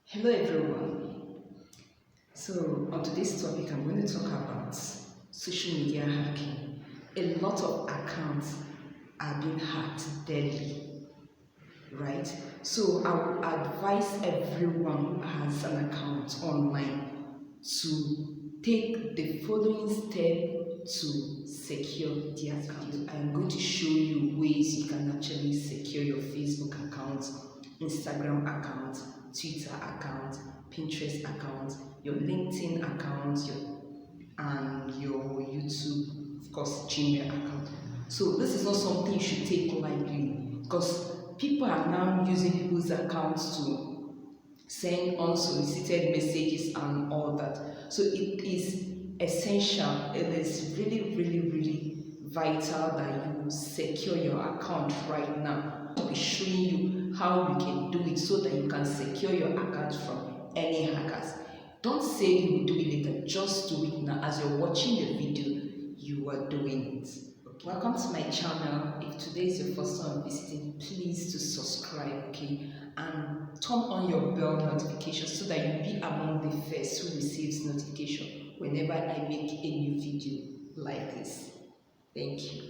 Hello everyone. So on today's topic, I'm going to talk about social media hacking. A lot of accounts are being hacked daily, right? So I would advise everyone who has an account online to take the following step to secure the account. I'm going to show you ways you can actually secure your Facebook account, Instagram account, Twitter account, Pinterest account, your LinkedIn account, and your YouTube, of course, Gmail account. So this is not something you should take lightly because people are now using people's accounts to send unsolicited messages and all that. So it is essential, it is really vital that you secure your account right now. I'll be showing you how you can do it so that you can secure your account from any hackers. Don't say you will do it later, just do it now. As you're watching the video, you are doing it. Okay. Welcome to my channel. If today is your first time visiting, please to subscribe, okay, and turn on your bell notification so that you'll be among the first who receives notification whenever I make a new video like this. Thank you.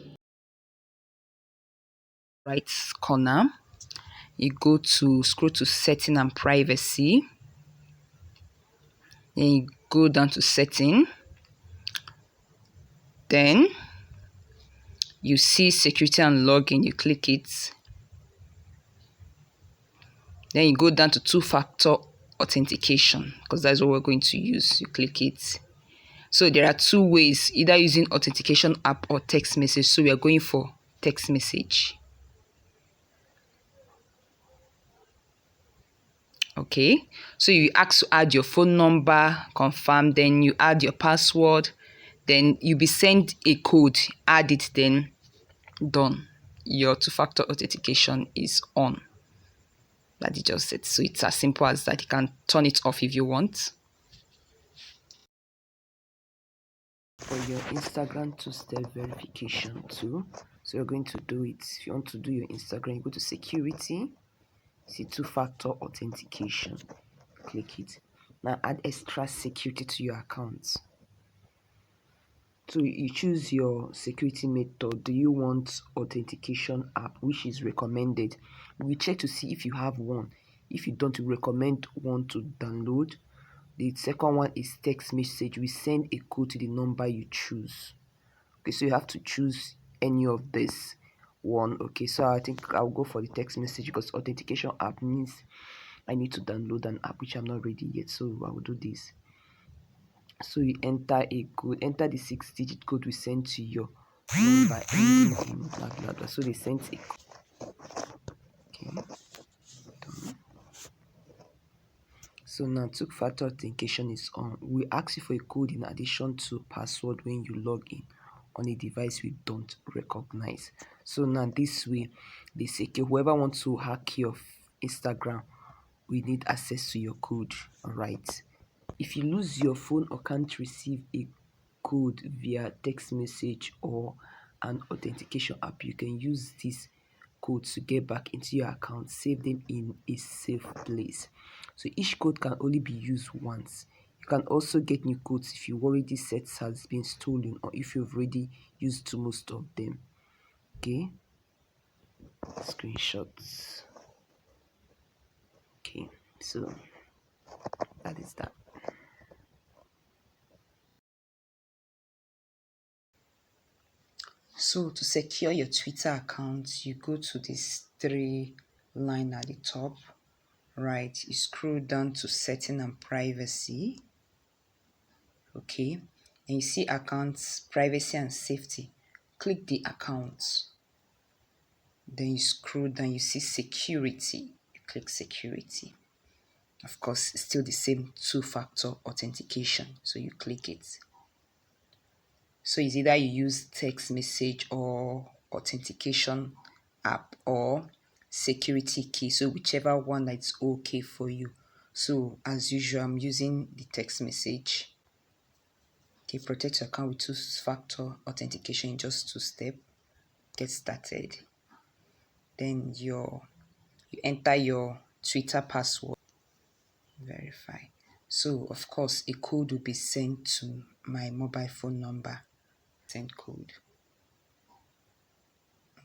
Right corner, you go to scroll to setting and privacy, then you go down to setting, then you see security and login, you click it, then you go down to two-factor authentication because that's what we're going to use. You click it. So there are two ways, either using authentication app or text message. So we are going for text message. Okay, so you ask to add your phone number, confirm, then you add your password, then you'll be sent a code, add it, then done. Your two-factor authentication is on. That you just said. So it's as simple as that. You can turn it off if you want. For your Instagram two-step verification too, so you're going to do it. If you want to do your Instagram, you go to security, see two-factor authentication, click it. Now add extra security to your account. So you choose your security method. Do you want authentication app, which is recommended? We check to see if you have one. If you don't, we recommend one to download. The second one is text message. We send a code to the number you choose. Okay, so you have to choose any of this one. Okay, so I think I'll go for the text message because authentication app means I need to download an app which I'm not ready yet, so I will do this. So you enter a code, enter the 6-digit code we send to your number ending in blah blah blah. So they sent a code. Okay, done. So now two-factor authentication is on. We ask you for a code in addition to password when you log in on a device we don't recognize. So now this way they secure whoever wants to hack your Instagram, we need access to your code. All right, if you lose your phone or can't receive a code via text message or an authentication app, you can use this code to get back into your account, save them in a safe place. So each code can only be used once. You can also get new codes if your already set has been stolen or if you've already used most of them. Okay, screenshots. Okay, so that is that. So to secure your Twitter account, you go to this 3 line at the top right, you scroll down to setting and privacy. Okay, and you see accounts, privacy and safety. Click the accounts, then you scroll down, you see security, you click security. Of course, it's still the same two-factor authentication, so you click it. So it's either you use text message or authentication app or security key, so whichever one that's okay for you. So as usual, I'm using the text message. Okay, protect your account with two-factor authentication in just 2 steps. Get started. Then you enter your Twitter password. verify. So of course a code will be sent to my mobile phone number. Send code.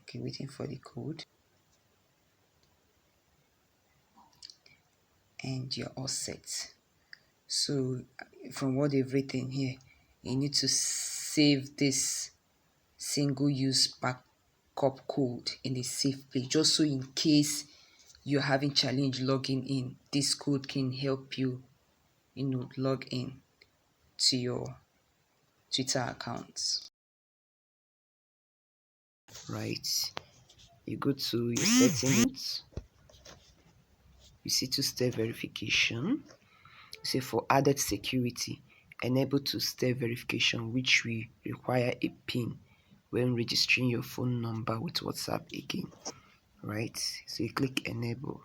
Okay, waiting for the code. And you're all set. So from what they've written here, you need to save this single-use backup code in a safe place, just so in case you're having challenge logging in, this code can help you, log in to your Twitter account. Right, you go to your settings, you see two-step verification. You say for added security, enable two-step verification, which will require a PIN when registering your phone number with WhatsApp again. Right, so you click enable.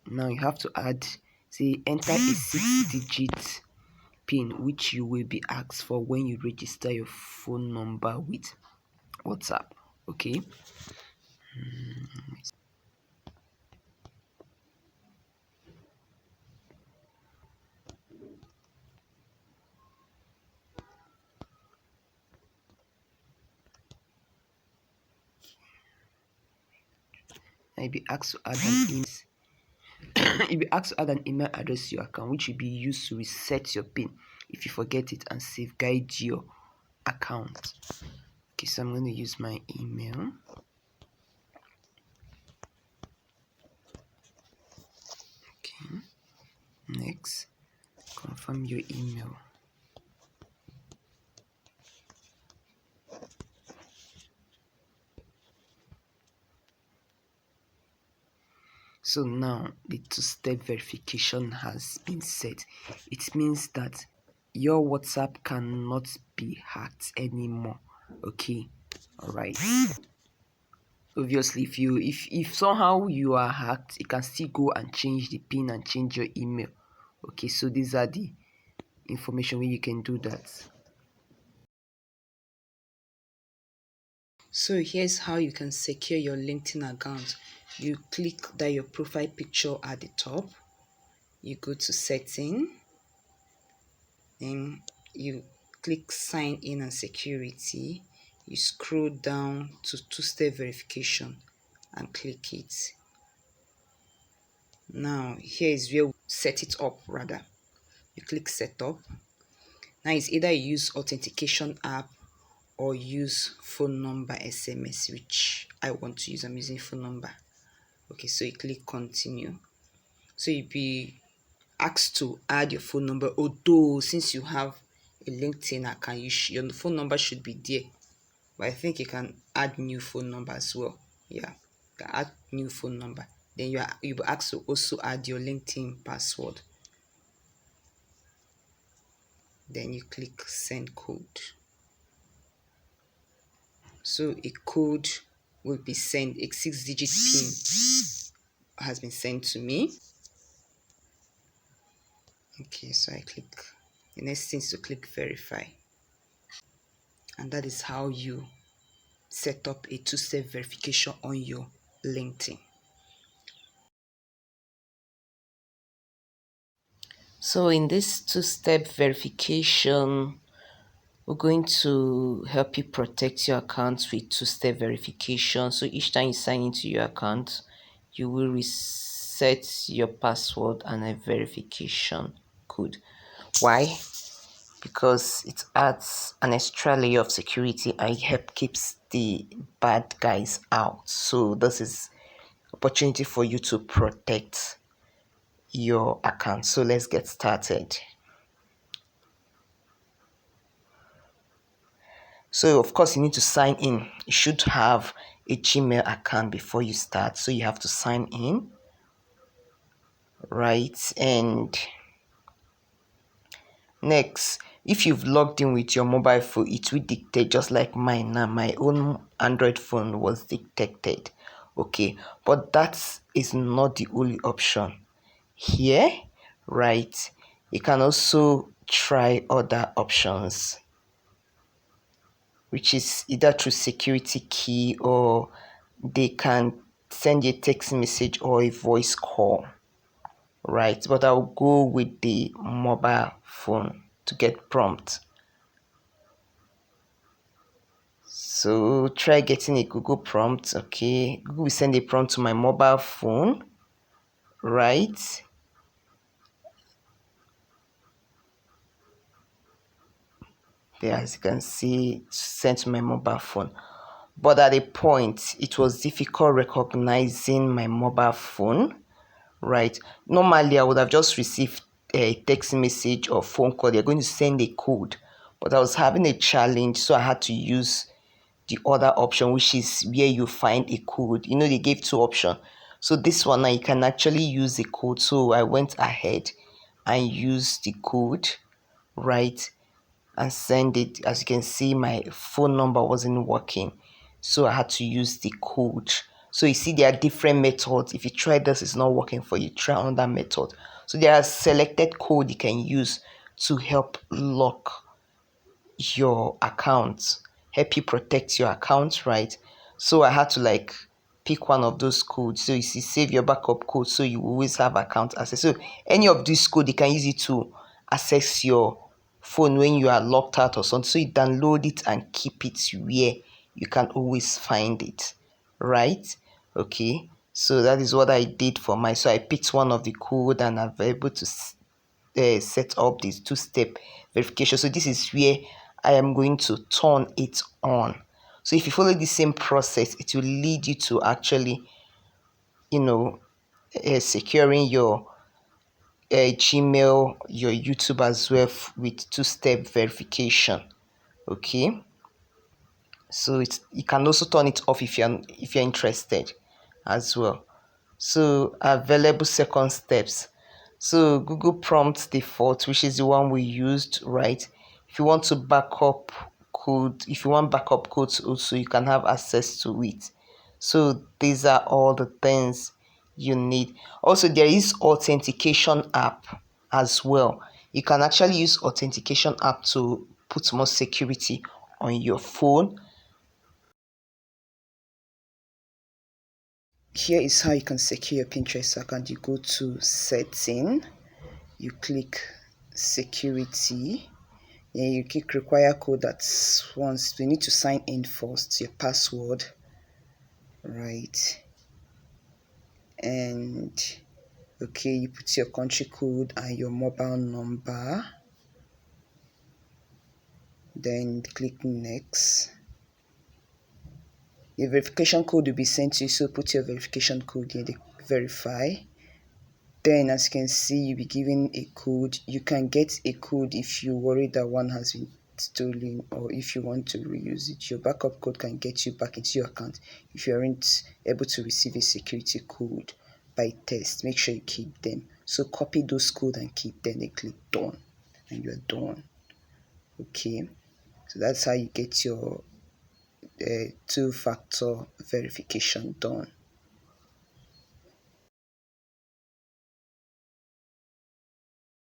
Now you have to add, say enter a 6-digit PIN, which you will be asked for when you register your phone number with WhatsApp. Okay. I'll be asked to add an email. You'll be asked to add an email address to your account, which will be used to reset your PIN if you forget it and safeguard your account. Okay, so I'm going to use my email. Okay, next, confirm your email. So now the two-step verification has been set. It means that your WhatsApp cannot be hacked anymore. Okay, all right. Obviously, if somehow you are hacked, you can still go and change the PIN and change your email. Okay, so these are the information where you can do that. So here's how you can secure your LinkedIn account. You click that your profile picture at the top. You go to setting. Then you click sign in and security. You scroll down to two-step verification and click it. Now here is where we set it up. Rather, you click setup. Now it's either you use authentication app or use phone number SMS, which I want to use. I'm using phone number. Okay, so you click continue. So you'll be asked to add your phone number, although since you have a LinkedIn account, your phone number should be there. But I think you can add new phone number as well. Yeah, you can add new phone number. Then you'll be asked to also add your LinkedIn password. Then you click send code. So a code will be sent, a 6-digit PIN has been sent to me. Okay, so I click, the next thing is to click verify. And that is how you set up a two-step verification on your LinkedIn. So in this two-step verification, we're going to help you protect your account with two-step verification. So each time you sign into your account, you will reset your password and a verification code. Why? Because it adds an extra layer of security and help keeps the bad guys out. So this is opportunity for you to protect your account. So let's get started. So of course you need to sign in. You should have a Gmail account before you start, so you have to sign in, right? And next, if you've logged in with your mobile phone, it will dictate, just like mine now. My own Android phone was detected. Okay, but that is not the only option here, right? You can also try other options, which is either through security key, or they can send you a text message or a voice call. right? But I'll go with the mobile phone to get prompt. So try getting a Google prompt. Okay, Google will send a prompt to my mobile phone, right? There, as you can see, sent to my mobile phone. But at a point, it was difficult recognizing my mobile phone, right? Normally, I would have just received a text message or phone call. They're going to send a code, but I was having a challenge, so I had to use the other option, which is where you find a code. You know, they gave two options. So this one now you can actually use the code. So I went ahead and used the code, right? And send it. As you can see, my phone number wasn't working, so I had to use the code. So you see, there are different methods. If you try this, it's not working for you, try another method. So there are selected code you can use to help lock your account, help you protect your account, right? So I had to like pick one of those codes. So you see, save your backup code so you always have account access. So any of these code, you can use it to access your phone when you are locked out or something. So you download it and keep it where you can always find it, right? Okay, so that is what I did for my. So I picked one of the code and I'm able to set up this two-step verification. So this is where I am going to turn it on. So if you follow the same process, it will lead you to actually, you know, securing your Gmail, your YouTube as well with two-step verification. Okay, so it's, you can also turn it off if you're interested as well. So available second steps. So Google Prompt default, which is the one we used, right? If you want to backup code, if you want backup codes also, you can have access to it. So these are all the things you need. Also, there is authentication app as well. You can actually use authentication app to put more security on your phone. Here is how you can secure your Pinterest account. You go to setting, you click security, and you click require code. That's once you need to sign in first, your password, right? And okay, you put your country code and your mobile number, then click next. Your verification code will be sent to you, so put your verification code here, they verify. Then as you can see, you'll be given a code. You can get a code if you worry that one has been stolen, or if you want to reuse it. Your backup code can get you back into your account if you aren't able to receive a security code by text. Make sure you keep them. So copy those code and keep them, then click done and you're done. Okay, so that's how you get your two-factor verification done.